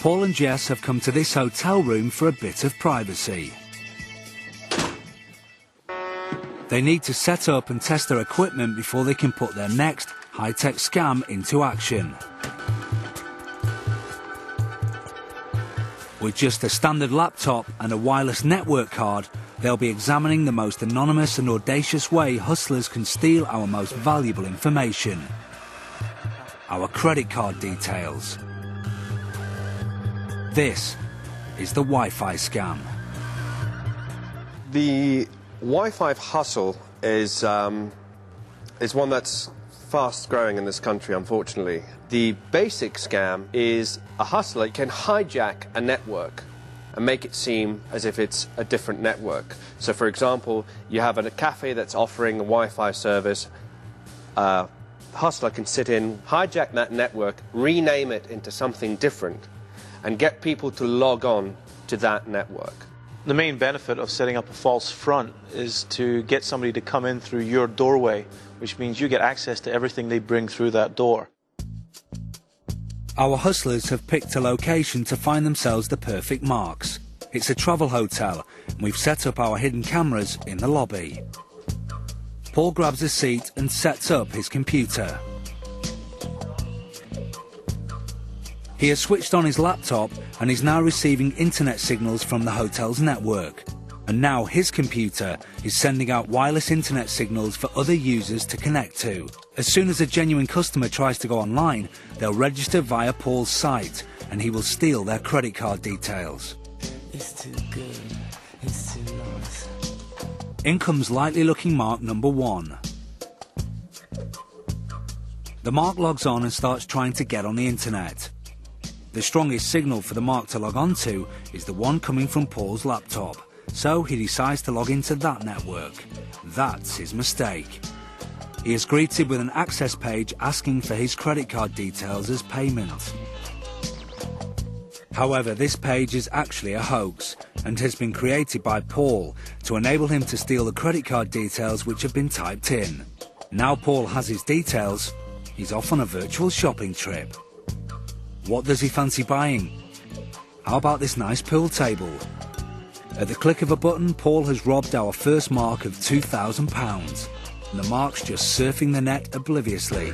Paul and Jess have come to this hotel room for a bit of privacy. They need to set up and test their equipment before they can put their next high-tech scam into action. With just a standard laptop and a wireless network card, they'll be examining the most anonymous and audacious way hustlers can steal our most valuable information: our credit card details. This is the Wi-Fi scam. The Wi-Fi hustle is one that's fast growing in this country, unfortunately. The basic scam is a hustler can hijack a network and make it seem as if it's a different network. So, for example, you have a cafe that's offering a Wi-Fi service. A hustler can sit in, hijack that network, rename it into something different, and get people to log on to that network. The main benefit of setting up a false front is to get somebody to come in through your doorway, which means you get access to everything they bring through that door. Our hustlers have picked a location to find themselves the perfect marks. It's a travel hotel, and we've set up our hidden cameras in the lobby. Paul grabs a seat and sets up his computer. He has switched on his laptop and is now receiving internet signals from the hotel's network. And now his computer is sending out wireless internet signals for other users to connect to. As soon as a genuine customer tries to go online, they'll register via Paul's site and he will steal their credit card details. It's too good. It's too nice. In comes likely looking Mark number 1. The Mark logs on and starts trying to get on the internet. The strongest signal for the Mark to log on to is the one coming from Paul's laptop, so he decides to log into that network. That's his mistake. He is greeted with an access page asking for his credit card details as payment. However, this page is actually a hoax and has been created by Paul to enable him to steal the credit card details which have been typed in. Now Paul has his details, he's off on a virtual shopping trip. What does he fancy buying? How about this nice pool table? At the click of a button, Paul has robbed our first mark of £2,000. And the Mark's just surfing the net obliviously.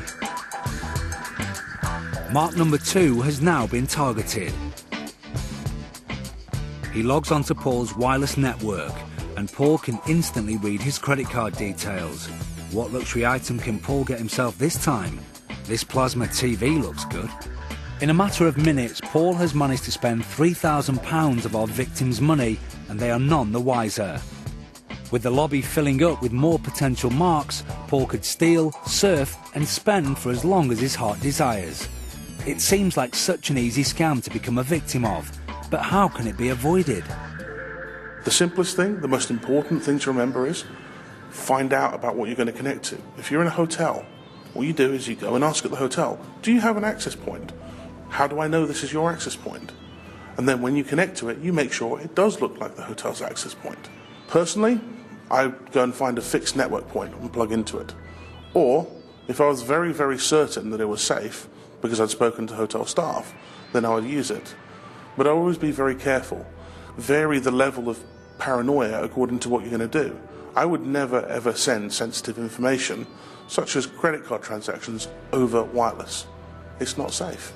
Mark number 2 has now been targeted. He logs onto Paul's wireless network, and Paul can instantly read his credit card details. What luxury item can Paul get himself this time? This plasma TV looks good. In a matter of minutes, Paul has managed to spend £3,000 of our victims' money, and they are none the wiser. With the lobby filling up with more potential marks, Paul could steal, surf and spend for as long as his heart desires. It seems like such an easy scam to become a victim of, but how can it be avoided? The simplest thing, the most important thing to remember is find out about what you're going to connect to. If you're in a hotel, all you do is you go and ask at the hotel, do you have an access point? How do I know this is your access point? And then when you connect to it, you make sure it does look like the hotel's access point. Personally, I go and find a fixed network point and plug into it. Or, if I was very, very certain that it was safe, because I'd spoken to hotel staff, then I would use it. But I always be very careful. Vary the level of paranoia according to what you're going to do. I would never ever send sensitive information, such as credit card transactions, over wireless. It's not safe.